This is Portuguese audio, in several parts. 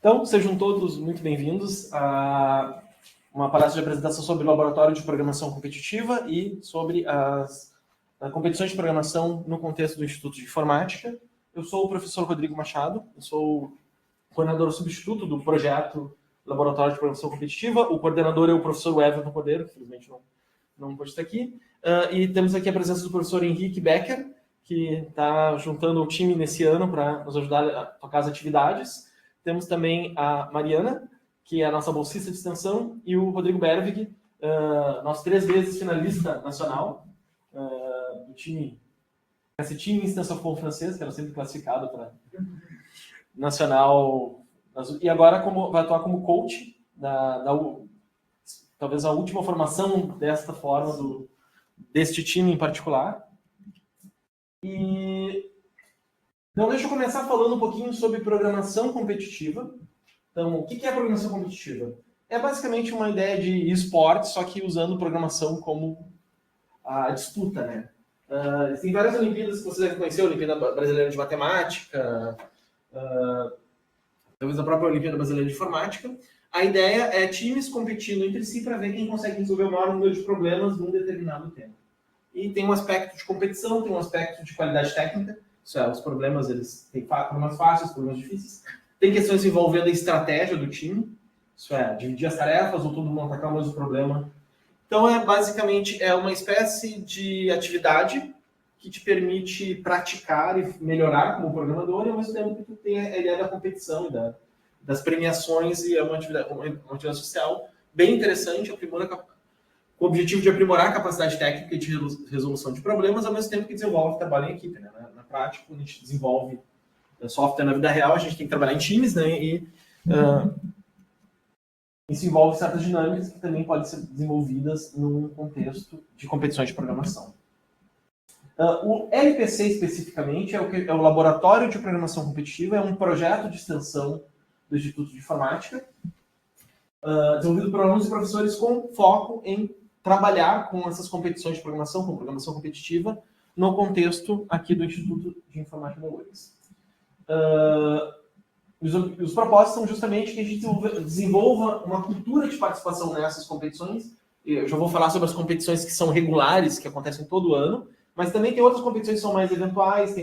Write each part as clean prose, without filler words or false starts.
Então, sejam todos muito bem-vindos a uma palestra de apresentação sobre o Laboratório de Programação Competitiva e sobre as competições de programação no contexto do Instituto de Informática. Eu sou o professor Rodrigo Machado, eu sou o coordenador substituto do projeto Laboratório de Programação Competitiva. O coordenador é o professor Everton Cordeiro, que infelizmente não pode estar aqui. E temos aqui a presença do professor Henrique Becker, que está juntando o time nesse ano para nos ajudar a tocar as atividades. Temos também a Mariana, que é a nossa bolsista de extensão, e o Rodrigo Bervig, nosso 3 vezes finalista nacional do time, esse time em extensão com o francês, que era sempre classificado para nacional, e agora vai atuar como coach, talvez a última formação desta forma, deste time em particular. Então, deixa eu começar falando um pouquinho sobre programação competitiva. Então, o que é programação competitiva? É basicamente uma ideia de esporte, só que usando programação como a disputa, né? Tem várias Olimpíadas que vocês devem conhecer, a Olimpíada Brasileira de Matemática, talvez a própria Olimpíada Brasileira de Informática. A ideia é times competindo entre si para ver quem consegue resolver o maior número de problemas num determinado tema. E tem um aspecto de competição, tem um aspecto de qualidade técnica. Isso é, os problemas, eles têm problemas fáceis, problemas difíceis. Tem questões envolvendo a estratégia do time. Isso é, dividir as tarefas ou todo mundo atacar o mesmo problema. Então, basicamente, é uma espécie de atividade que te permite praticar e melhorar como programador, e ao mesmo tempo que tu tem a ideia da competição e das premiações, e é uma atividade social bem interessante, com o objetivo de aprimorar a capacidade técnica e de resolução de problemas, ao mesmo tempo que desenvolve trabalho em equipe, né? Na prática, quando a gente desenvolve software na vida real, a gente tem que trabalhar em times, né? E isso envolve certas dinâmicas que também podem ser desenvolvidas num contexto de competições de programação. O LPC, especificamente, é o Laboratório de Programação Competitiva, é um projeto de extensão do Instituto de Informática, desenvolvido por alunos e professores com foco em trabalhar com essas competições de programação, com programação competitiva, no contexto aqui do Instituto de Informática da URGS. Os propósitos são justamente que a gente desenvolva uma cultura de participação nessas competições. Eu já vou falar sobre as competições que são regulares, que acontecem todo ano, mas também tem outras competições que são mais eventuais,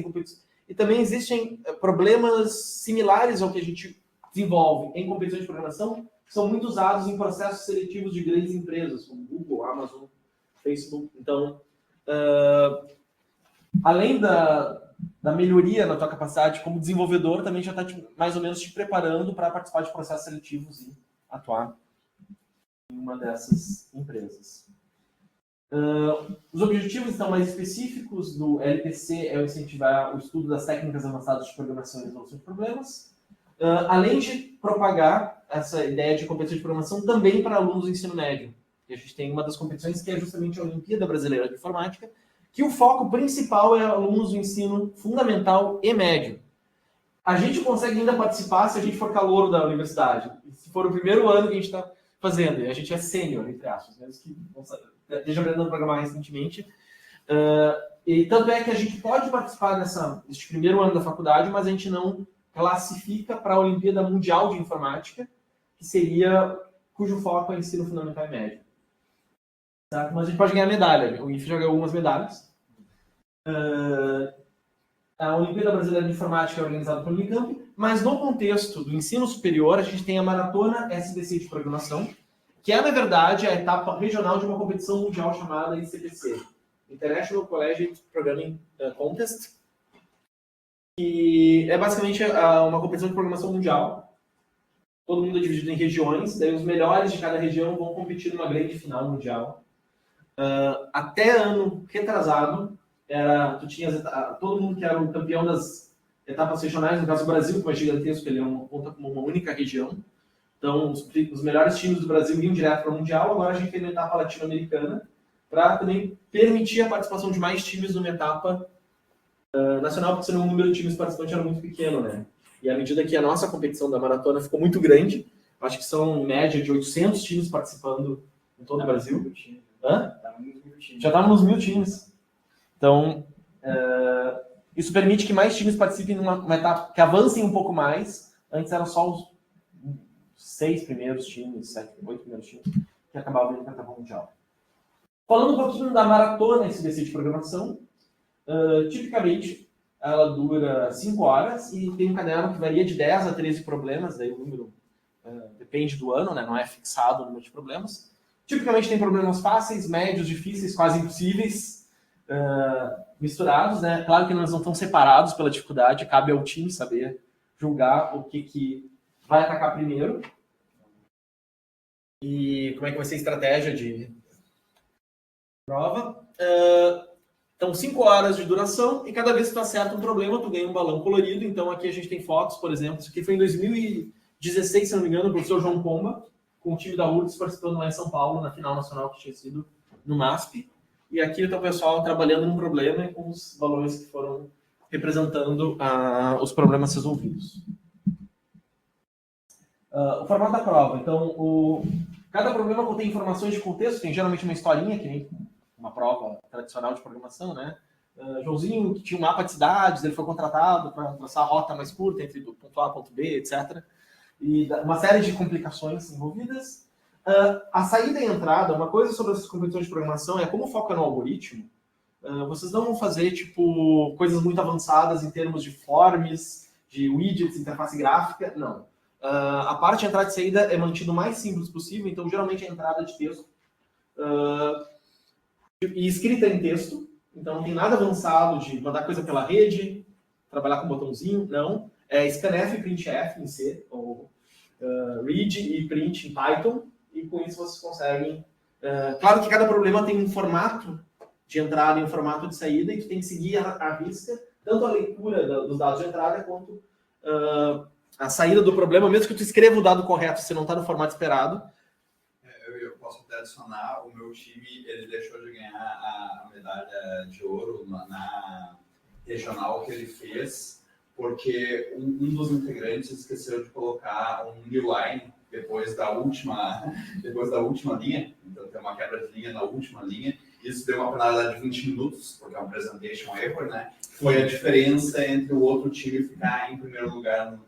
e também existem problemas similares ao que a gente desenvolve em competições de programação, que são muito usados em processos seletivos de grandes empresas, como Google, Amazon, Facebook. Então, além da melhoria na tua capacidade como desenvolvedor, também já está mais ou menos te preparando para participar de processos seletivos e atuar em uma dessas empresas. Os objetivos, então, mais específicos do LPC é incentivar o estudo das técnicas avançadas de programação e resolução de problemas, além de propagar essa ideia de competição de programação também para alunos do ensino médio. E a gente tem uma das competições que é justamente a Olimpíada Brasileira de Informática, que o foco principal é alunos do ensino fundamental e médio. A gente consegue ainda participar se a gente for calouro da universidade, se for o primeiro ano que a gente está fazendo, e a gente é sênior, entre aspas, mesmo que esteja aprendendo a programar recentemente. E tanto é que a gente pode participar neste primeiro ano da faculdade, mas a gente não classifica para a Olimpíada Mundial de Informática, cujo foco é ensino fundamental e médio. Tá? Mas a gente pode ganhar medalha. O IF já ganhou algumas medalhas. A Olimpíada Brasileira de Informática é organizada pelo Unicamp, mas no contexto do ensino superior, a gente tem a Maratona SBC de Programação, que é, na verdade, a etapa regional de uma competição mundial chamada ICPC, International Collegiate Programming Contest, que é basicamente uma competição de programação mundial. Todo mundo é dividido em regiões, daí os melhores de cada região vão competir numa grande final mundial. Até ano retrasado, tu tinha todo mundo que era o campeão das etapas regionais, no caso do Brasil, que é gigantesco, ele conta como uma única região. Então, os melhores times do Brasil iam direto para o Mundial, agora a gente tem uma etapa latino-americana, para também permitir a participação de mais times numa etapa nacional, porque senão o número de times participantes era muito pequeno, né? E à medida que a nossa competição da maratona ficou muito grande, acho que são em média de 800 times participando em todo o Brasil. Já estavam nos 1.000 times. Então, isso permite que mais times participem numa etapa, que avancem um pouco mais. Antes eram só 6 primeiros times, 7, 8 primeiros times, que acabavam indo para a etapa mundial. Falando um pouquinho da maratona SBC de programação, tipicamente ela dura 5 horas e tem um caderno que varia de 10 a 13 problemas, daí o número depende do ano, né? Não é fixado o número de problemas. Tipicamente tem problemas fáceis, médios, difíceis, quase impossíveis, misturados, né? Claro que eles não estão separados pela dificuldade, cabe ao time saber julgar o que vai atacar primeiro e como é que vai ser a estratégia de prova. Então, 5 horas de duração e cada vez que tu acerta um problema, tu ganha um balão colorido. Então, aqui a gente tem fotos, por exemplo. Isso aqui foi em 2016, se não me engano, o professor João Pomba, com o time da URGS, participando lá em São Paulo, na final nacional que tinha sido no MASP. E aqui está o pessoal trabalhando num problema com os balões que foram representando os problemas resolvidos. O formato da prova. Então, cada problema contém informações de contexto, tem geralmente uma historinha, que nem uma prova tradicional de programação, né? Joãozinho, que tinha um mapa de cidades, ele foi contratado para traçar a rota mais curta entre o ponto A e ponto B, etc. E uma série de complicações envolvidas. A saída e a entrada, uma coisa sobre essas competições de programação é como foca no algoritmo, vocês não vão fazer tipo coisas muito avançadas em termos de forms, de widgets, interface gráfica, não. A parte de entrada e saída é mantida o mais simples possível, então geralmente a entrada de texto e escrita em texto, então não tem nada avançado de mandar coisa pela rede, trabalhar com botãozinho, não. É scanf e printf em C, ou read e print em Python, e com isso vocês conseguem... claro que cada problema tem um formato de entrada e um formato de saída, e tu tem que seguir à risca, tanto a leitura dos dados de entrada, quanto a saída do problema, mesmo que tu escreva o dado correto, se não está no formato esperado. Eu posso até adicionar, o meu time, ele deixou de ganhar a medalha de ouro na regional que ele fez, porque um dos integrantes esqueceu de colocar um new line depois da última linha, então tem uma quebra de linha na última linha. Isso deu uma penalidade de 20 minutos, porque é um presentation error, né? Foi a diferença entre o outro time ficar em primeiro lugar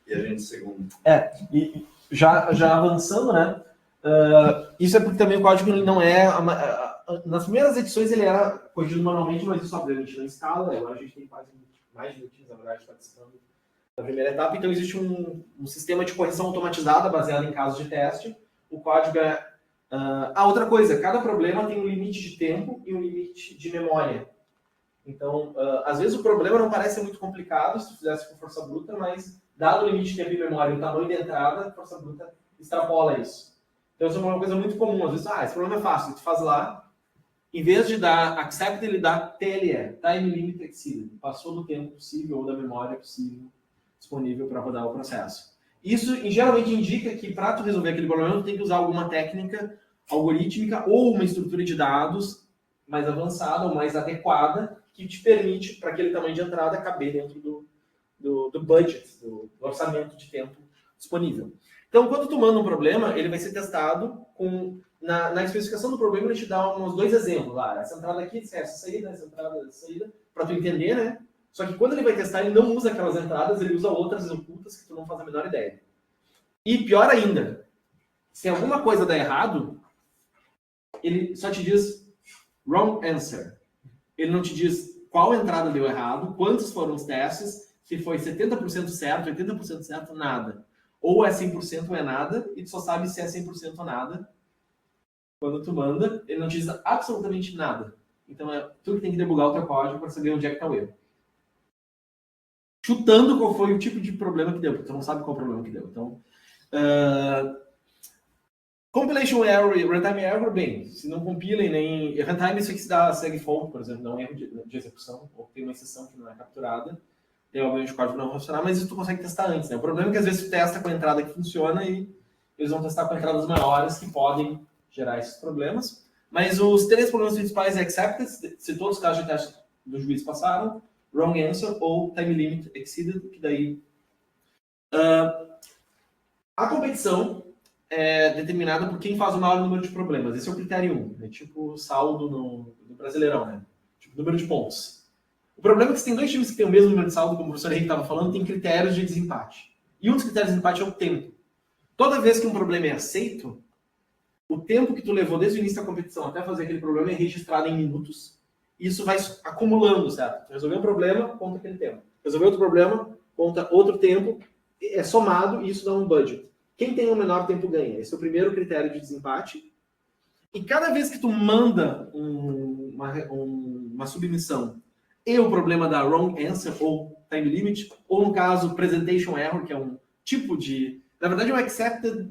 e a gente segundo. E já avançando, né? Isso é porque também o código ele não é... nas primeiras edições ele era corrigido manualmente, mas isso obviamente não escala. Agora a gente tem quase mais de 20 na verdade, participando da primeira etapa. Então existe um sistema de correção automatizada baseado em casos de teste. O código é... outra coisa, cada problema tem um limite de tempo e um limite de memória. Então, às vezes o problema não parece muito complicado se tu fizesse com força bruta, mas dado o limite de tempo e memória e o tamanho da entrada, a força bruta extrapola isso. Então isso é uma coisa muito comum. Às vezes, esse problema é fácil, tu faz lá, em vez de dar accept, ele dá TLE, Time Limit Exceeded. Passou do tempo possível ou da memória possível disponível para rodar o processo. Isso geralmente indica que para tu resolver aquele problema, tu tem que usar alguma técnica algorítmica ou uma estrutura de dados mais avançada ou mais adequada que te permite, para aquele tamanho de entrada, caber dentro do budget, do orçamento de tempo disponível. Então, quando tu manda um problema, ele vai ser testado com... Na especificação do problema, ele te dá uns 2 exemplos. Essa entrada aqui, essa saída, essa entrada, essa saída, para tu entender, né? Só que quando ele vai testar, ele não usa aquelas entradas, ele usa outras ocultas que tu não faz a menor ideia. E pior ainda, se alguma coisa der errado, ele só te diz wrong answer. Ele não te diz qual entrada deu errado, quantos foram os testes, se foi 70% certo, 80% certo, nada. Ou é 100% ou é nada, e tu só sabe se é 100% ou nada. Quando tu manda, ele não te diz absolutamente nada. Então é tu que tem que debugar o teu código para saber onde é que está o erro. Chutando qual foi o tipo de problema que deu, porque tu não sabe qual o problema que deu. Então, compilation error e runtime error, bem, se não compilem nem... Runtime isso aqui se dá segfault, por exemplo, dá um erro de execução, ou tem uma exceção que não é capturada. Tem, obviamente, o código não vai funcionar, mas isso tu consegue testar antes, né? O problema é que às vezes tu testa com a entrada que funciona e eles vão testar com entradas maiores que podem gerar esses problemas. Mas os 3 problemas principais é accepted, se todos os casos de teste do juiz passaram, wrong answer ou time limit exceeded, que daí... a competição é determinada por quem faz o maior número de problemas. Esse é o critério 1. É tipo saldo no Brasileirão, né? Tipo número de pontos. O problema é que se tem 2 times que têm o mesmo número de saldo, como o professor Henrique estava falando, tem critérios de desempate. E um dos critérios de desempate é o tempo. Toda vez que um problema é aceito, o tempo que tu levou desde o início da competição até fazer aquele problema é registrado em minutos. Isso vai acumulando, certo? Tu resolveu um problema, conta aquele tempo. Resolveu outro problema, conta outro tempo. É somado e isso dá um budget. Quem tem o menor tempo ganha. Esse é o primeiro critério de desempate. E cada vez que tu manda uma submissão e o problema da wrong answer ou time limit, ou no caso presentation error, que é um tipo de... Na verdade é um accepted,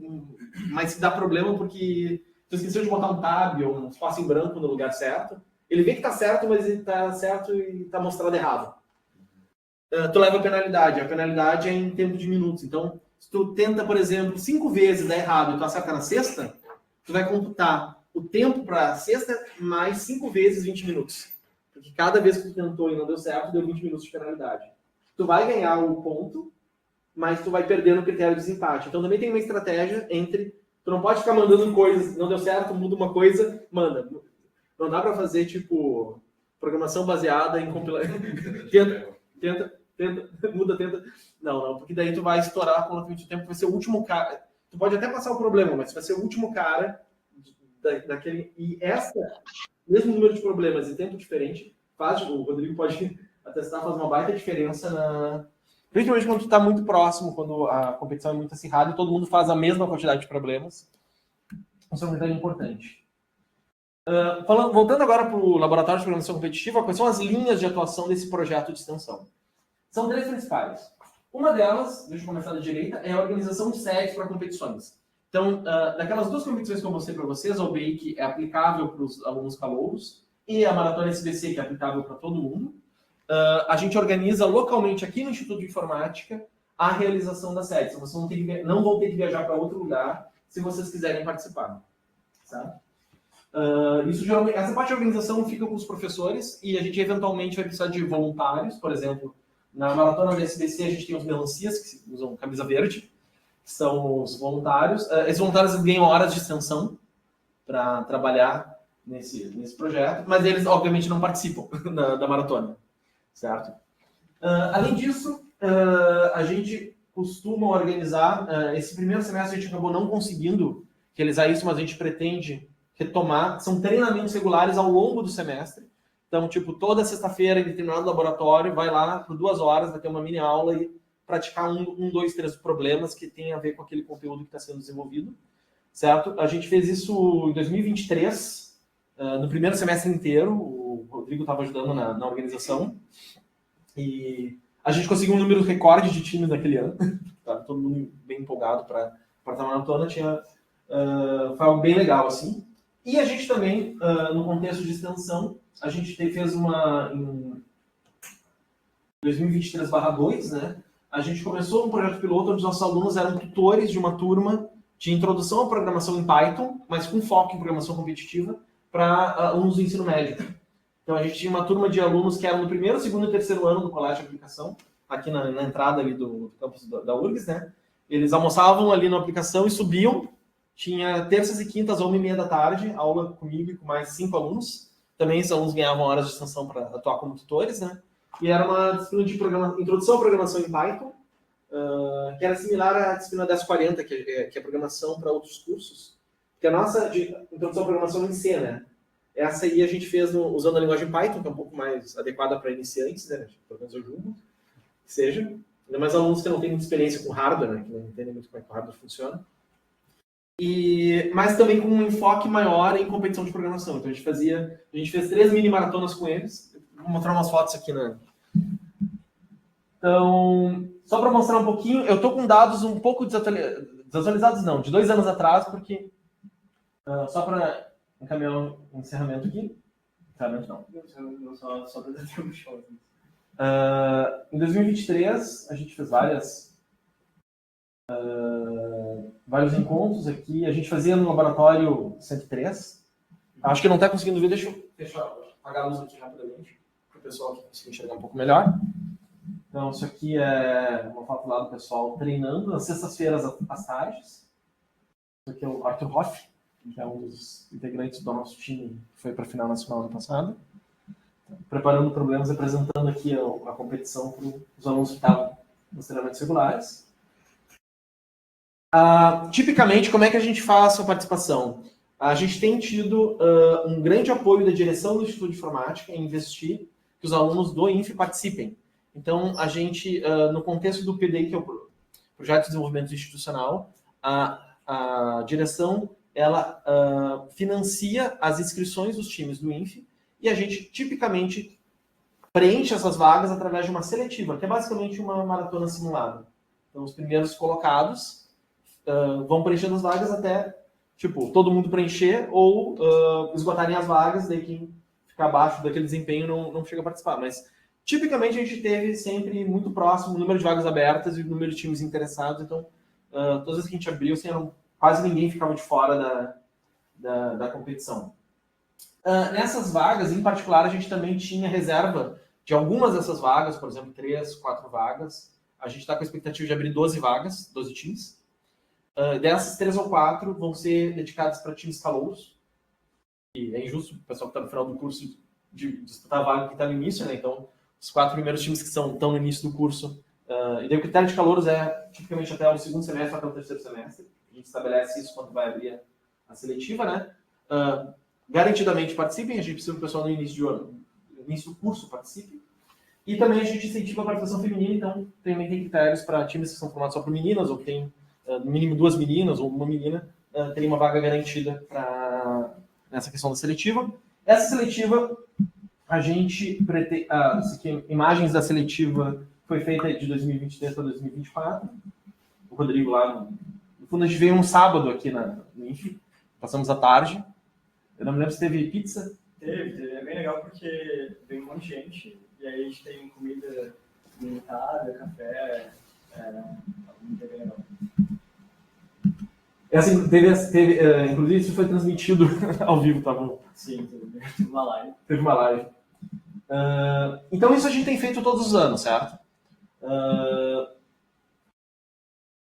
mas dá problema porque tu esqueceu de botar um tab ou um espaço em branco no lugar certo. Ele vê que tá certo, mas ele tá certo e tá mostrado errado. Tu leva a penalidade. A penalidade é em tempo de minutos. Então, se tu tenta, por exemplo, 5 vezes dar errado e tu acerta na sexta, tu vai computar o tempo para a sexta mais 5 vezes 20 minutos. Porque cada vez que tu tentou e não deu certo, deu 20 minutos de penalidade. Tu vai ganhar o ponto, mas tu vai perder no critério de desempate. Então também tem uma estratégia entre... Tu não pode ficar mandando coisas, não deu certo, muda uma coisa, manda. Não dá para fazer, tipo, programação baseada em compilação. tenta. Não, porque daí tu vai estourar com o tempo, vai ser o último cara. Tu pode até passar o problema, mas vai ser o último cara daquele. E mesmo número de problemas e tempo diferente, o Rodrigo pode atestar, faz uma baita diferença principalmente quando tu tá muito próximo, quando a competição é muito acirrada e todo mundo faz a mesma quantidade de problemas. Isso é uma coisa importante. Voltando agora para o Laboratório de Programação Competitiva, quais são as linhas de atuação desse projeto de extensão? São 3 principais. Uma delas, deixa eu começar da direita, é a organização de séries para competições. Então, daquelas 2 competições que eu mostrei para vocês, a OBEI, é aplicável para os alunos calouros, e a Maratona SBC, que é aplicável para todo mundo. A gente organiza localmente aqui no Instituto de Informática a realização das séries. Então, vocês não vão ter que viajar para outro lugar se vocês quiserem participar. Certo? Essa parte de organização fica com os professores e a gente eventualmente vai precisar de voluntários. Por exemplo, na Maratona da SBC a gente tem os melancias, que usam camisa verde, que são os voluntários. Esses voluntários ganham horas de extensão para trabalhar nesse projeto, mas eles obviamente não participam da maratona. Certo? Além disso, a gente costuma organizar... esse primeiro semestre a gente acabou não conseguindo realizar isso, mas a gente pretende retomar. São treinamentos regulares ao longo do semestre. Então, tipo, toda sexta-feira, em determinado laboratório, vai lá por 2 horas, vai ter uma mini aula e praticar 2, 3 problemas que tem a ver com aquele conteúdo que está sendo desenvolvido. Certo? A gente fez isso em 2023, no primeiro semestre inteiro. O Rodrigo estava ajudando na organização. E a gente conseguiu um número recorde de times naquele ano. Tá todo mundo bem empolgado para a maratona. Foi algo bem legal, assim. E a gente também, no contexto de extensão, a gente fez em 2023/2, né? A gente começou um projeto piloto onde os nossos alunos eram tutores de uma turma de introdução à programação em Python, mas com foco em programação competitiva, para alunos do ensino médio. Então a gente tinha uma turma de alunos que eram no primeiro, segundo e terceiro ano do colégio de aplicação, aqui na entrada ali do campus da URGS, né? Eles almoçavam ali na aplicação e subiam. Tinha terças e quintas, 1h30 da tarde, aula comigo e com mais 5 alunos. Também esses alunos ganhavam horas de extensão para atuar como tutores, né? E era uma disciplina de introdução à programação em Python, que era similar à disciplina 1040, que é programação para outros cursos. Que a nossa de introdução à programação em C, né? Essa aí a gente fez usando a linguagem Python, que é um pouco mais adequada para iniciantes, né? Pelo menos eu julgo que seja. Ainda mais alunos que não têm muita experiência com hardware, né? Que não entendem muito como é que o hardware funciona. Mas também com um enfoque maior em competição de programação. Então a gente fez 3 mini maratonas com eles. Vou mostrar umas fotos aqui, né? Então, só para mostrar um pouquinho, eu estou com dados um pouco desatualizados, não, de 2 anos atrás, porque só para encaminhar um encerramento aqui. Encerramento não. Só para ter um show. Em 2023, a gente fez vários encontros aqui. A gente fazia no laboratório 103. Acho que não está conseguindo ver. Deixa eu apagar a luz aqui rapidamente, para o pessoal que consiga enxergar um pouco melhor. Então, isso aqui é uma foto lá do pessoal treinando nas sextas-feiras às tardes. Isso aqui é o Arthur Hoff, que é um dos integrantes do nosso time que foi para a final nacional ano passado. Então, preparando problemas e apresentando aqui a competição para os alunos que estavam nos treinamentos regulares. Tipicamente, como é que a gente faz a participação? A gente tem tido um grande apoio da direção do Instituto de Informática em investir que os alunos do INF participem. Então, a gente, no contexto do PDI, que é o Projeto de Desenvolvimento Institucional, a direção ela financia as inscrições dos times do INF e a gente, tipicamente, preenche essas vagas através de uma seletiva, que é basicamente uma maratona simulada. Então, os primeiros colocados vão preenchendo as vagas até, tipo, todo mundo preencher ou esgotarem as vagas, daí quem ficar abaixo daquele desempenho não chega a participar. Mas, tipicamente, a gente teve sempre muito próximo o número de vagas abertas e o número de times interessados. Então, todas as vezes que a gente abriu, assim, quase ninguém ficava de fora da competição. Nessas vagas, em particular, a gente também tinha reserva de algumas dessas vagas, por exemplo, 3, 4 vagas. A gente está com a expectativa de abrir 12 vagas, 12 times. Dessas, 3 ou 4 vão ser dedicadas para times calouros. E é injusto o pessoal que está no final do curso de disputar a vaga que está no início, né? Então, os 4 primeiros times que estão no início do curso. E daí o critério de calouros é tipicamente até o segundo semestre, até o terceiro semestre. A gente estabelece isso quando vai abrir a seletiva, né? Garantidamente participem, a gente precisa que o pessoal no início do curso participe. E também a gente incentiva a participação feminina, então também tem critérios para times que são formados só por meninas, ou que tem no mínimo 2 meninas ou uma menina, terem uma vaga garantida nessa questão da seletiva. Essa seletiva, a gente pretende. Imagens da seletiva foi feita de 2023 para 2024. O Rodrigo lá. No fundo, a gente veio um sábado aqui no INF, passamos a tarde. Eu não me lembro se teve pizza. Teve. É bem legal porque veio um monte de gente, e aí a gente tem comida limitada, café, muito bem legal. Assim, inclusive, isso foi transmitido ao vivo, tá bom? Sim, teve uma live. Teve uma live. Então, isso a gente tem feito todos os anos, certo?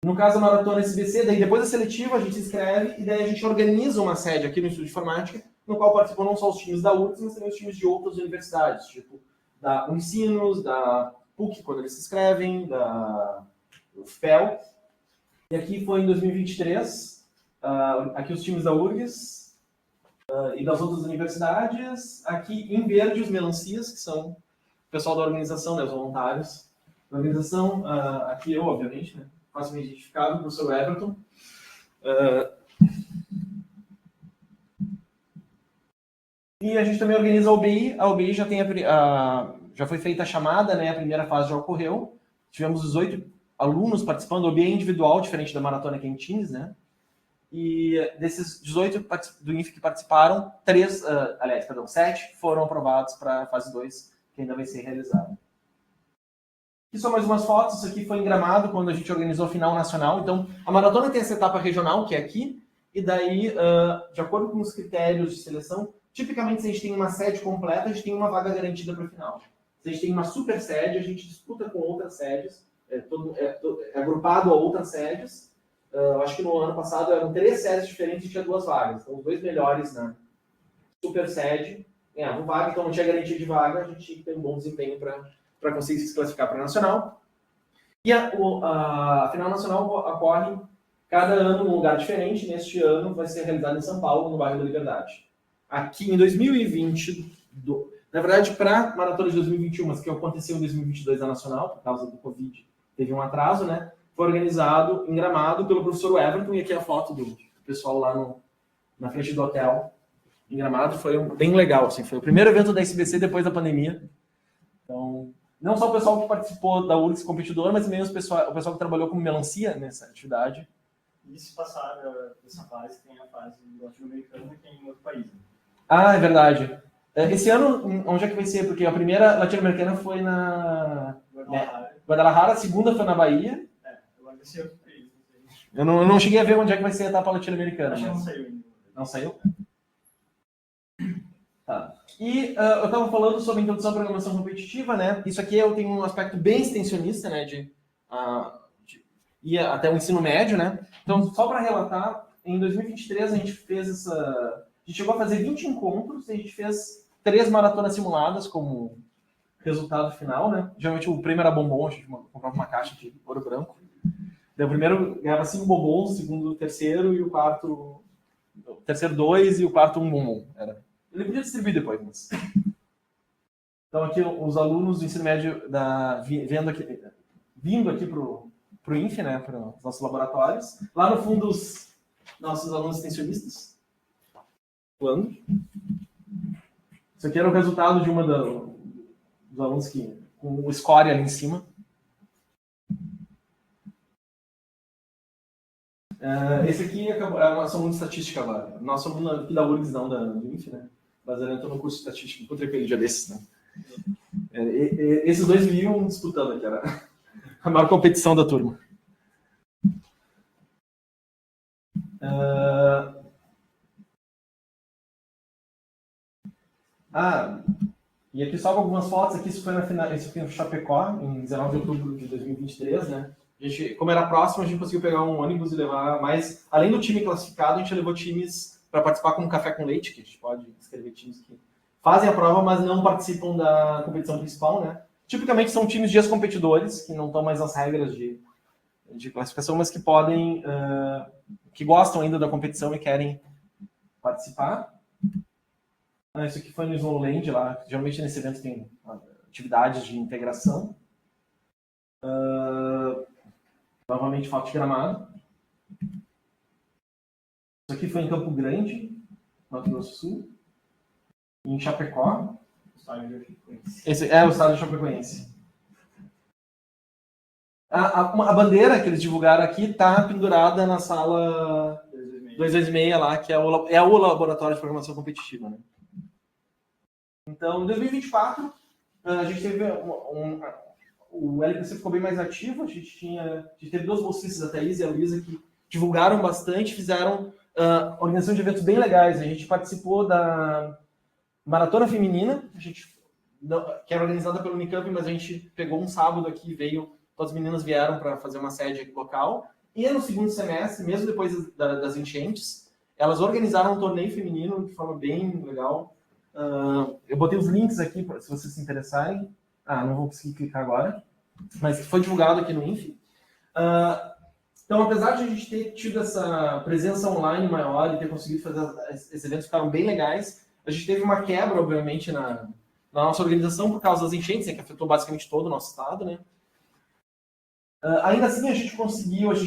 No caso da Maratona SBC, daí depois da seletiva a gente se inscreve e daí a gente organiza uma sede aqui no Instituto de Informática, no qual participam não só os times da URGS, mas também os times de outras universidades, tipo da Unicinos, da PUC, quando eles se inscrevem, da UFPEL. E aqui foi em 2023, aqui os times da URGS e das outras universidades. Aqui em verde os melancias, que são o pessoal da organização, né, os voluntários da organização. Aqui eu, obviamente, né, facilmente identificado, o professor Everton. E a gente também organiza a OBI. A OBI já, já foi feita a chamada, né, a primeira fase já ocorreu. Tivemos 18 alunos participando. A OBI é individual, diferente da Maratona que é em times, né? E desses 18 do INF que participaram, 7 foram aprovados para a fase 2, que ainda vai ser realizada. Aqui são mais umas fotos. Isso aqui foi em Gramado, quando a gente organizou a final nacional. Então, a maratona tem essa etapa regional, que é aqui, e daí, de acordo com os critérios de seleção, tipicamente, se a gente tem uma sede completa, a gente tem uma vaga garantida para a final. Se a gente tem uma super sede, a gente disputa com outras sedes, é agrupado a outras sedes. Acho que no ano passado eram 3 sedes diferentes e tinha 2 vagas. Então, os 2 melhores na super sede ganhavam vaga, então não tinha garantia de vaga, a gente tinha que ter um bom desempenho para conseguir se classificar para a nacional. E a final nacional ocorre cada ano num lugar diferente. Neste ano vai ser realizada em São Paulo, no bairro da Liberdade. Aqui em 2020, na verdade, para a maratona de 2021, mas que aconteceu em 2022 a nacional, por causa do Covid, teve um atraso, né? Foi organizado em Gramado pelo professor Everton, e aqui é a foto do pessoal lá na frente do hotel em Gramado. Foi bem legal, assim, foi o primeiro evento da SBC depois da pandemia. Então, não só o pessoal que participou da URGS competidor, mas também o pessoal que trabalhou como melancia nessa atividade. E se passar dessa fase, tem a fase latino-americana que é em outro país. Né? É verdade. Esse ano, onde é que vai ser? Porque a primeira latino-americana foi na Guadalajara, a segunda foi na Bahia. Agora vai ser outro país. Eu não cheguei a ver onde é que vai ser a etapa latino-americana. Acho que não saiu ainda. Não saiu? Tá. E eu estava falando sobre a introdução à programação competitiva, né? Isso aqui eu tenho um aspecto bem extensionista, né? De ir até o ensino médio, né? Então, só para relatar, em 2023 a gente fez a gente chegou a fazer 20 encontros e a gente fez 3 maratonas simuladas como resultado final, né? Geralmente o prêmio era bombom, a gente comprava uma caixa de ouro branco. Daí o primeiro ganhava 5 bombons, o segundo, terceiro, e o quarto... O terceiro 2 e o quarto 1 bombom. Ele podia distribuir depois, mas... Então aqui os alunos do ensino médio vindo aqui para o INF, né, para os nossos laboratórios. Lá no fundo, os nossos alunos extensionistas. Plano. Isso aqui era o resultado de uma dos alunos com o score ali em cima. Esse aqui é o nosso aluno de estatística agora. Nosso aluno aqui da URGS, não da INF, né? Mas ele entrou no curso de estatística. Encontrei com ele dia desses, né? Esses dois viviam disputando aqui, era a maior competição da turma. E aqui só algumas fotos. Aqui isso foi no Chapecó, em 19 de outubro de 2023, né? A gente, como era próximo, a gente conseguiu pegar um ônibus e levar mais. Além do time classificado, a gente levou times para participar como Café com Leite, que a gente pode escrever times que fazem a prova, mas não participam da competição principal, né? Tipicamente são times de ex-competidores, que não estão mais nas regras de classificação, mas que podem, que gostam ainda da competição e querem participar. Isso aqui foi no Snowland, lá. Geralmente nesse evento tem atividades de integração. Novamente foto de gramado. Isso aqui foi em Campo Grande, Mato Grosso do Sul. Em Chapecó. Esse é o estádio de Chapecoense. A bandeira que eles divulgaram aqui está pendurada na sala 226 lá, que é o laboratório de programação competitiva, né? Então, em 2024, a gente teve o LPC ficou bem mais ativo. A gente teve 2 bolsistas, a Thaís e a Luísa, que divulgaram bastante, fizeram organização de eventos bem legais. A gente participou da Maratona Feminina, que era organizada pelo Unicamp, mas a gente pegou um sábado aqui, todas as meninas vieram para fazer uma sede aqui local. E no segundo semestre, mesmo depois das enchentes, elas organizaram um torneio feminino de forma bem legal. Eu botei os links aqui, se vocês se interessarem. Não vou conseguir clicar agora, mas foi divulgado aqui no INF. Então, apesar de a gente ter tido essa presença online maior e ter conseguido fazer esses eventos, ficaram bem legais. A gente teve uma quebra, obviamente, na nossa organização por causa das enchentes, que afetou basicamente todo o nosso estado, né? Ainda assim, a gente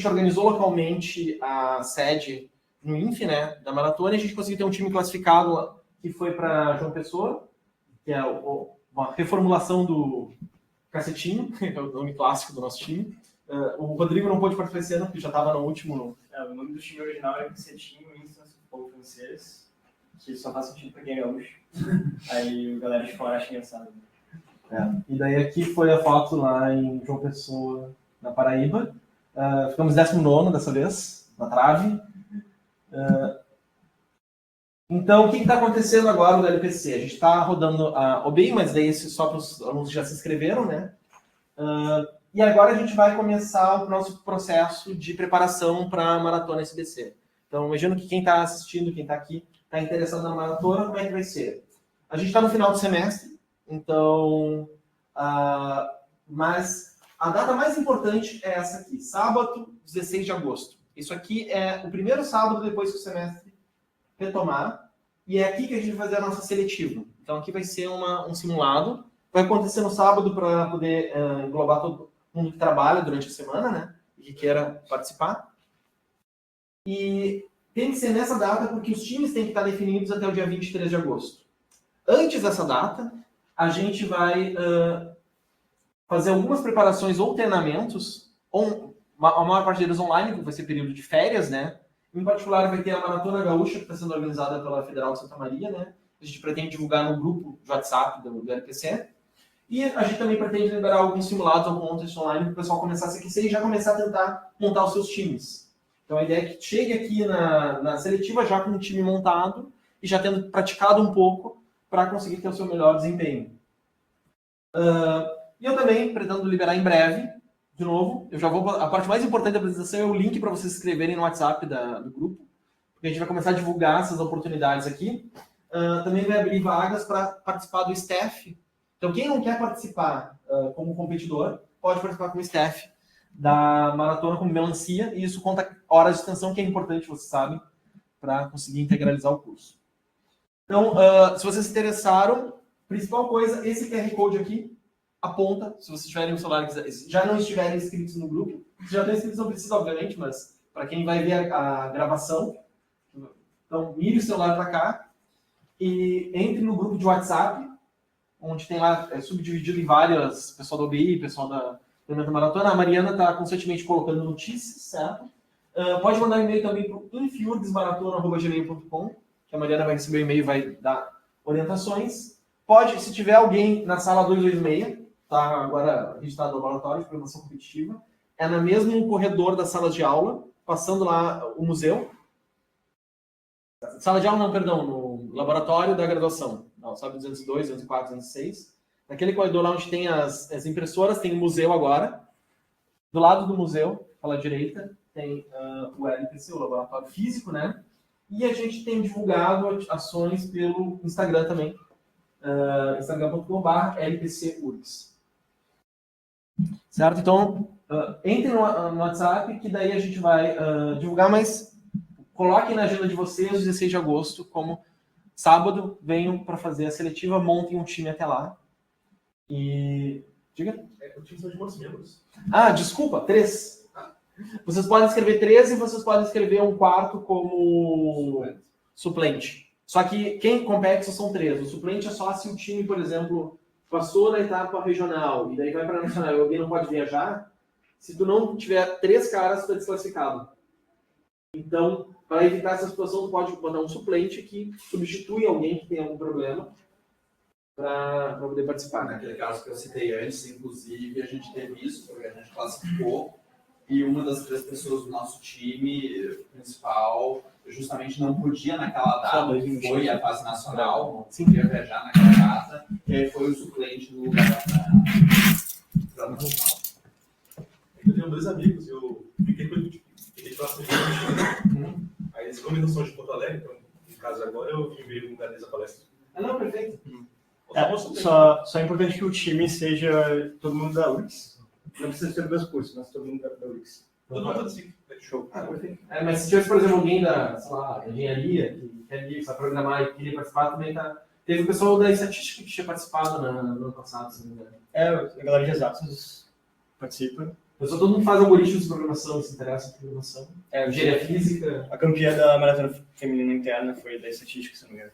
organizou localmente a sede no INF, né, da maratona, e a gente conseguiu ter um time classificado que foi para João Pessoa, que é uma reformulação do Cacetinho, que é o nome clássico do nosso time. O Rodrigo não pôde participar esse ano, porque já estava no último. O nome do time original era Cacetinho, Instance Football francês, que só faz sentido para quem é gaúcho. Aí a galera de fora acha engraçado. E daí aqui foi a foto lá em João Pessoa, na Paraíba. Ficamos 19º dessa vez, na trave. Então, o que está acontecendo agora no LPC? A gente está rodando a OBI, mas daí só para os alunos que já se inscreveram, né? E agora a gente vai começar o nosso processo de preparação para a Maratona SBC. Então, imagino que quem está assistindo, quem está aqui, está interessado na maratona, como é que vai ser? A gente está no final do semestre, então... mas a data mais importante é essa aqui, sábado, 16 de agosto. Isso aqui é o primeiro sábado depois que o semestre retomar, e é aqui que a gente vai fazer a nossa seletiva. Então aqui vai ser um simulado, vai acontecer no sábado para poder englobar todo mundo que trabalha durante a semana, né, e que queira participar. E tem que ser nessa data porque os times têm que estar definidos até o dia 23 de agosto. Antes dessa data, a gente vai fazer algumas preparações ou treinamentos, a maior parte deles online, que vai ser período de férias, né? Em particular, vai ter a Maratona Gaúcha, que está sendo organizada pela Federal de Santa Maria, né? A gente pretende divulgar no grupo de WhatsApp do LPC. E a gente também pretende liberar alguns simulados, algum contexto online, para o pessoal começar a se aquecer e já começar a tentar montar os seus times. Então, a ideia é que chegue aqui na seletiva já com um time montado e já tendo praticado um pouco para conseguir ter o seu melhor desempenho. E eu também pretendo liberar em breve, de novo, a parte mais importante da apresentação é o link para vocês se inscreverem no WhatsApp do grupo, porque a gente vai começar a divulgar essas oportunidades aqui. Também vai abrir vagas para participar do staff. Então, quem não quer participar como competidor, pode participar como staff da maratona como melancia, e isso conta horas de extensão, que é importante, você sabe, para conseguir integralizar o curso. Então, se vocês se interessaram, principal coisa, esse QR Code aqui aponta, se vocês tiverem o celular e já não estiverem inscritos no grupo, se já estão inscritos não precisa, obviamente, mas para quem vai ver a gravação, então mire o celular para cá e entre no grupo de WhatsApp, onde tem lá, é subdividido em várias, pessoal da OBI, pessoal da Maratona. A Mariana está constantemente colocando notícias, certo? Pode mandar um e-mail também para o infiurdesmaratona@gmail.com, que a Mariana vai receber o e-mail e vai dar orientações. Pode, se tiver alguém na sala 226, tá agora registrado no laboratório de programação competitiva, é no mesmo corredor da sala de aula, passando lá o museu. Sala de aula não, perdão, no laboratório da graduação. Não, sabe, 202, 204, 206. Naquele corredor lá onde tem as impressoras, tem o museu agora. Do lado do museu, pela direita, tem o LPC, o laboratório físico, né? E a gente tem divulgado ações pelo Instagram também. Instagram.com/LPCURGS. Certo? Então, entre no WhatsApp, que daí a gente vai divulgar, mas coloquem na agenda de vocês o 16 de agosto, como sábado, venham para fazer a seletiva, montem um time até lá. E... Diga? O time são de quantos membros? Desculpa, 3. Vocês podem escrever 13 e vocês podem escrever um quarto como suplente. Só que quem compete são 3. O suplente é só se o time, por exemplo, passou na etapa regional e daí vai para a nacional e alguém não pode viajar. Se tu não tiver 3 caras, tu está desclassificado. Então, para evitar essa situação, tu pode botar um suplente que substitui alguém que tem algum problema para poder participar. Naquele caso que eu citei antes, inclusive, a gente teve isso, porque a gente classificou e uma das 3 pessoas do nosso time principal justamente não podia naquela data, foi a fase nacional, não podia viajar naquela data, e aí foi o suplente no lugar da nacional. Eu tenho 2 amigos, eu fiquei próximo de aí eles como eles são de Porto Alegre, então, no caso agora, eu vim ver um lugar dessa palestra. Não, perfeito. Só é importante que o time seja todo mundo da URGS. Não precisa ser 2 cursos, mas todo mundo da URGS. Todo mundo assim. Show. Perfeito. Mas se tivesse, por exemplo, alguém da, sei lá, engenharia, que quer vir, sabe programar e queria participar, também tá. Teve o pessoal da estatística que tinha participado no ano passado, se não me engano. A galera de exatos participa. Todo mundo faz algoritmos de programação, se interessa em programação. Engenharia física. A campeã da maratona feminina interna foi da estatística, se não me engano.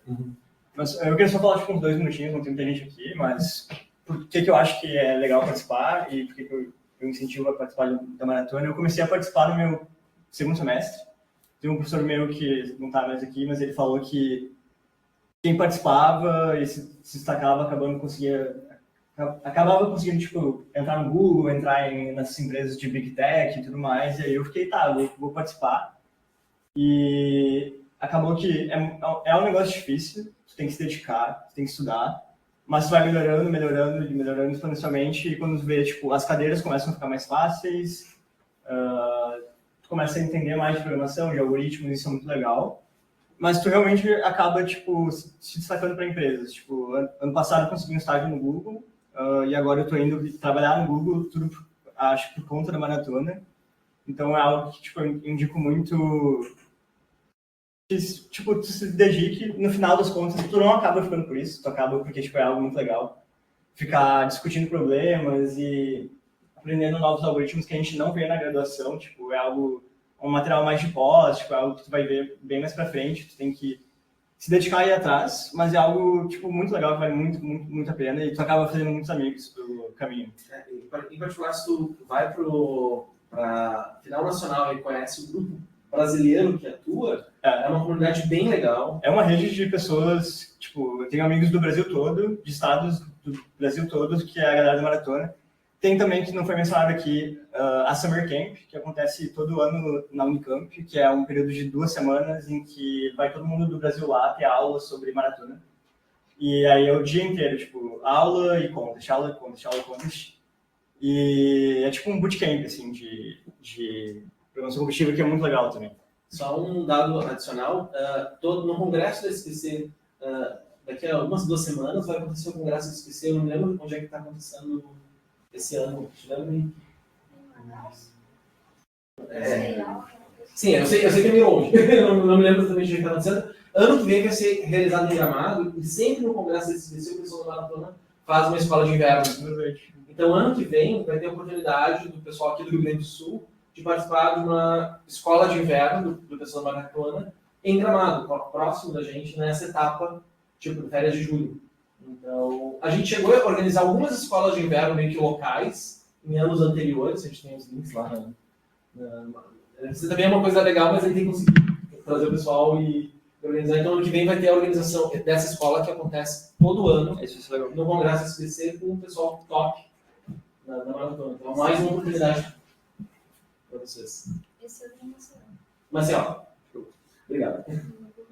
Mas eu queria só falar tipo, uns 2 minutinhos, não tem muita gente aqui, mas por que eu acho que é legal participar e por que eu incentivo a participar da maratona? Eu comecei a participar no meu 2º semestre. Tem um professor meu que não está mais aqui, mas ele falou que quem participava e se destacava acabava conseguindo tipo, entrar no Google, entrar nessas empresas de Big Tech e tudo mais. E aí eu fiquei, vou participar. E acabou que é um negócio difícil, tu tem que se dedicar, tu tem que estudar, mas tu vai melhorando exponencialmente e quando tu vê, tipo, as cadeiras começam a ficar mais fáceis, tu começa a entender mais de programação, de algoritmos, isso é muito legal, mas tu realmente acaba, tipo, se destacando para empresas. Tipo, ano passado eu consegui um estágio no Google e agora eu tô indo trabalhar no Google, tudo, acho que por conta da maratona, então é algo que, tipo, eu indico muito. Tipo, tu se dedique, no final das contas, tu não acaba ficando por isso, tu acaba porque, tipo, é algo muito legal. Ficar discutindo problemas e aprendendo novos algoritmos que a gente não vê na graduação, tipo, é um material mais de pós, tipo, é algo que tu vai ver bem mais pra frente, tu tem que se dedicar e ir atrás, mas é algo, tipo, muito legal, que vale muito, muito, muito a pena e tu acaba fazendo muitos amigos pelo caminho. Em particular, se tu vai para final nacional e conhece o grupo brasileiro que atua, é uma comunidade bem legal. É uma rede de pessoas, tipo, eu tenho amigos do Brasil todo, de estados do Brasil todo, que é a galera da maratona. Tem também, que não foi mencionado aqui, a Summer Camp, que acontece todo ano na Unicamp, que é um período de 2 semanas em que vai todo mundo do Brasil lá ter aula sobre maratona. E aí é o dia inteiro, tipo, aula e contest, aula e contest, aula e contest. E é tipo um bootcamp, assim, de programação competitiva, que é muito legal também. Só um dado adicional, no congresso da SPC, daqui a umas 2 semanas, vai acontecer o congresso da SPC, eu não lembro onde é que está acontecendo esse ano. Sim, eu sei que é meio longe. não me lembro exatamente o que está acontecendo. Ano que vem vai ser realizado em Gramado, e sempre no Congresso da SBC, o pessoal da Maratona faz uma escola de inverno. Então, ano que vem, vai ter a oportunidade do pessoal aqui do Rio Grande do Sul de participar de uma escola de inverno do pessoal da Maratona em Gramado, próximo da gente, nessa etapa, tipo, férias de julho. Então, a gente chegou a organizar algumas escolas de inverno meio que locais, em anos anteriores, a gente tem os links lá isso também é uma coisa legal, mas a gente tem que conseguir trazer o pessoal e organizar. Então, ano que vem vai ter a organização dessa escola que acontece todo ano no Congresso SBC com o pessoal top na maratona. Então, mais uma oportunidade para vocês. Esse eu tenho noção. Marcelo, obrigado.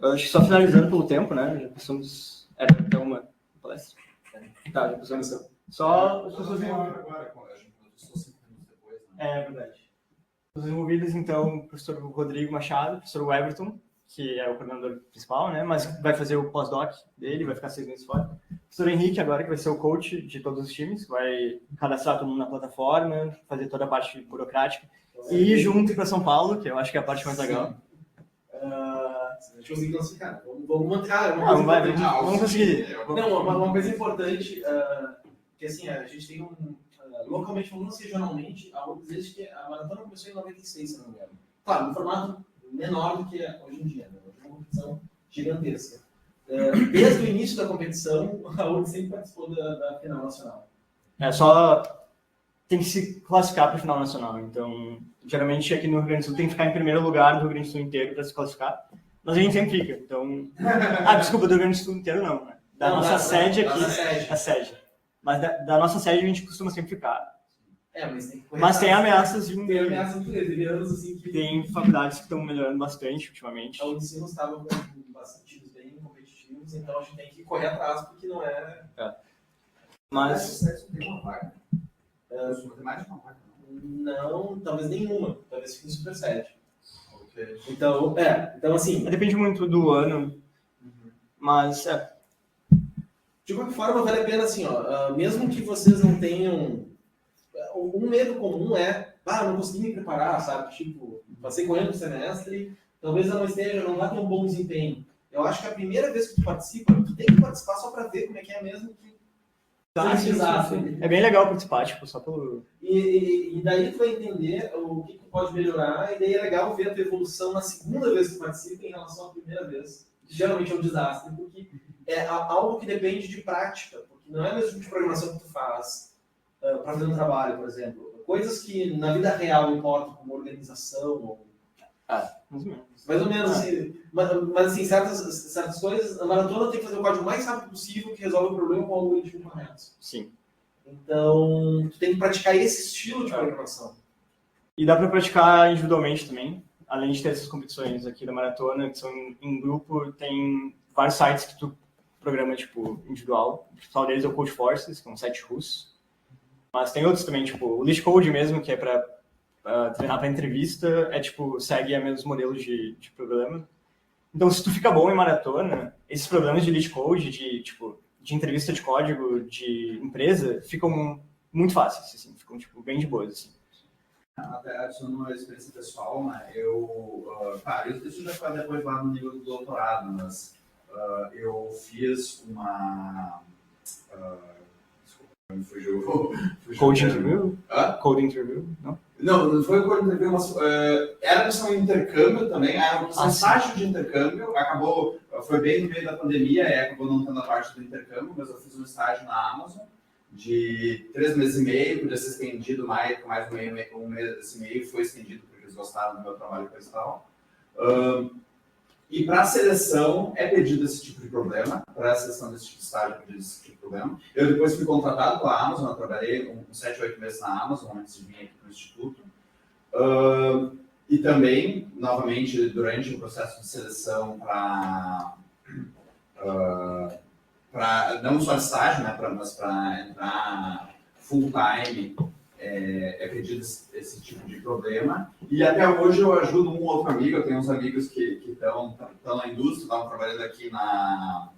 Eu acho que só finalizando pelo tempo, né? Já passamos. Era até uma palestra. Tá, já passamos. Só as pessoas envolvidas. Agora, a gente começou 5 minutos depois, né? É verdade. Os envolvidos, então, o professor Rodrigo Machado, o professor Everton, que é o coordenador principal, né? Mas vai fazer o pós-doc dele, vai ficar 6 meses fora. O professor Henrique, agora, que vai ser o coach de todos os times, vai cadastrar todo mundo na plataforma, fazer toda a parte burocrática. E ir junto para São Paulo, que eu acho que é a parte mais legal. A gente conseguir classificar. Vamos manter. Vamos conseguir. Não, uma coisa importante, que assim, a gente tem localmente, falando regionalmente, desde que a maratona começou em 96, se não me engano. Claro, no formato menor do que hoje em dia, né? Uma competição gigantesca. Desde o início da competição, a URGS sempre participou da final nacional. Só tem que se classificar para o final nacional. Então, geralmente aqui no Rio Grande do Sul tem que ficar em primeiro lugar no Rio Grande do Sul inteiro para se classificar. Mas a gente sempre fica. Então, desculpa, do Rio Grande do Sul inteiro não, né? Da nossa sede aqui, a sede. Mas da nossa sede a gente costuma sempre ficar. Mas tem ameaças de Tem ameaças de anos assim que... Tem faculdades que estão melhorando bastante ultimamente. A Unicinos estava com bastante times bem competitivos, então a gente tem que correr atrás, porque não é... Mas... tem uma vaga. Tem mais de uma vaga, não, talvez nenhuma. Talvez fique em Super 7. Okay. Então, assim... Depende muito do ano, mas De qualquer forma, vale a pena, assim, mesmo que vocês não tenham... Um medo comum não consegui me preparar, sabe? Tipo, passei correndo pro semestre, talvez eu não vá ter um bom desempenho. Eu acho que a primeira vez que tu participa, tu tem que participar só para ver como é que é mesmo que é bem legal participar, tipo, só pelo... E daí tu vai entender o que tu pode melhorar, e daí é legal ver a tua evolução na segunda vez que tu participa em relação à primeira vez. Geralmente é um desastre, porque é algo que depende de prática, porque não é o mesmo tipo de programação que tu faz para fazer um trabalho, por exemplo. Coisas que na vida real importam, como organização, mais ou menos. Assim, mas assim, certas coisas, a maratona tem que fazer o código mais rápido possível, que resolve o problema com o algoritmo correto. Sim. Então, tu tem que praticar esse estilo de programação. E dá para praticar individualmente também. Além de ter essas competições aqui da maratona, que são em grupo, tem vários sites que tu programa, tipo, individual. O principal deles é o Code Forces, que é um site russo. Mas tem outros também, tipo, o LeetCode mesmo, que é para treinar para entrevista, segue os mesmos modelos de programa. Então, se tu fica bom em maratona, esses programas de LeetCode, de entrevista de código, de empresa, ficam muito fáceis, assim, ficam, bem de boas, assim. Até adicionando uma experiência pessoal, né, isso já foi depois lá no nível do doutorado, mas eu fiz uma... me fugiu Code interview? Code interview? Não foi o code interview, mas era um intercâmbio também, era um estágio de intercâmbio, foi bem no meio da pandemia, acabou não tendo a parte do intercâmbio, mas eu fiz um estágio na Amazon de 3 meses e meio, podia ser estendido um mês e meio, foi estendido porque eles gostaram do meu trabalho e tal. E para a seleção é pedido esse tipo de problema, para a seleção desse tipo de estágio é pedido esse tipo de problema. Eu depois fui contratado pela Amazon, eu trabalhei uns 7, 8 meses na Amazon antes de vir aqui para o Instituto. E também, novamente, durante o processo de seleção para não só estágio, né, mas para entrar full time, é pedido esse tipo de problema. E até hoje eu ajudo um outro amigo, eu tenho uns amigos que estão na indústria, estavam trabalhando aqui na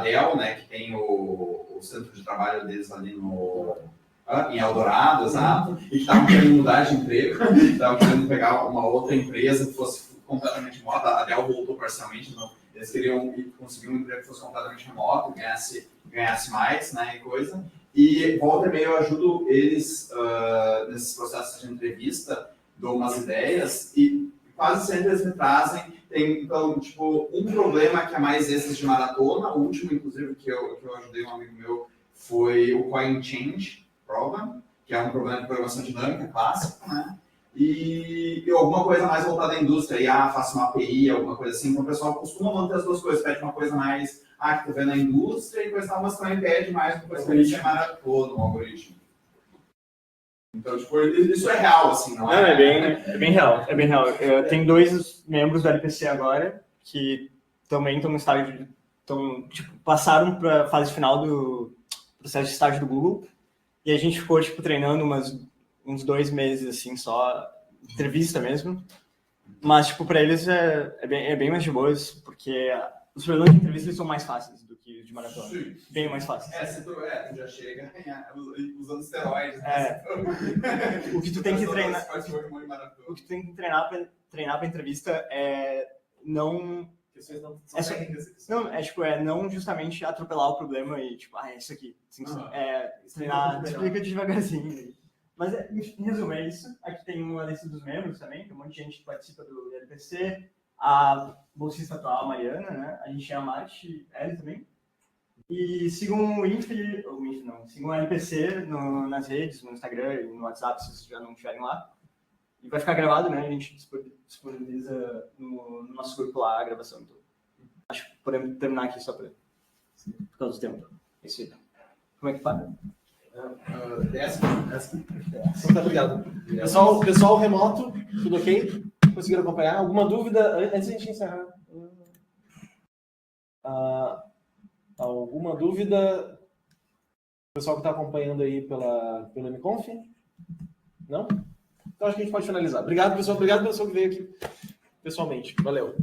Dell, né, que tem o centro de trabalho deles ali Em Eldorado, exato, e que estavam querendo mudar de emprego, estavam querendo pegar uma outra empresa que fosse completamente remota. A Dell voltou parcialmente, então eles queriam conseguir um emprego que fosse completamente remoto, ganhasse mais, né, e coisa. E volta e meia eu ajudo eles nesses processos de entrevista, dou umas ideias e quase sempre eles me trazem. Tem, então, tipo, um problema que é mais esses de maratona, o último, inclusive, que eu ajudei um amigo meu, foi o Coin Change Problem, que é um problema de programação dinâmica clássico, né? E alguma coisa mais voltada à indústria, faço uma API, alguma coisa assim. Então o pessoal costuma manter as duas coisas, pede uma coisa mais, que tu vê na indústria, e coisa tal, mas também pede mais uma coisa que é maratona, um algoritmo. Então, tipo, isso é real, assim, não é? É bem real, é bem real. Eu tenho 2 membros do LPC agora, que também estão no estágio, tipo, passaram para a fase final do processo de estágio do Google, e a gente ficou, tipo, treinando uns 2 meses, assim, só, entrevista mesmo. Mas, tipo, para eles é bem mais de boas, porque os problemas de entrevista são mais fáceis do que os de maratona. Sim. Bem mais fáceis. Se tu já chega usando esteroides. O que tu tem que treinar... O que tu tem que treinar para entrevista é não... Não justamente atropelar o problema e, tipo, é isso aqui. Treinar, explica devagarzinho. Mas, em resumo, é isso. Aqui tem uma lista dos membros também, tem um monte de gente que participa do LPC, a bolsista atual, a Mariana, né? A gente tem a Marte, ela também. E sigam o sigam o LPC nas redes, no Instagram e no WhatsApp, se vocês já não estiverem lá. E vai ficar gravado, né? A gente disponibiliza no nosso grupo lá a gravação. Então, acho que podemos terminar aqui só por causa do tempo. É isso aí. Como é que para? Então, tá, obrigado. Pessoal remoto, tudo ok? Conseguiram acompanhar? Alguma dúvida antes de a gente encerrar? Alguma dúvida? O pessoal que está acompanhando aí pelo MConf? Não? Então acho que a gente pode finalizar. Obrigado, pessoal. Obrigado, pessoal que veio aqui pessoalmente. Valeu.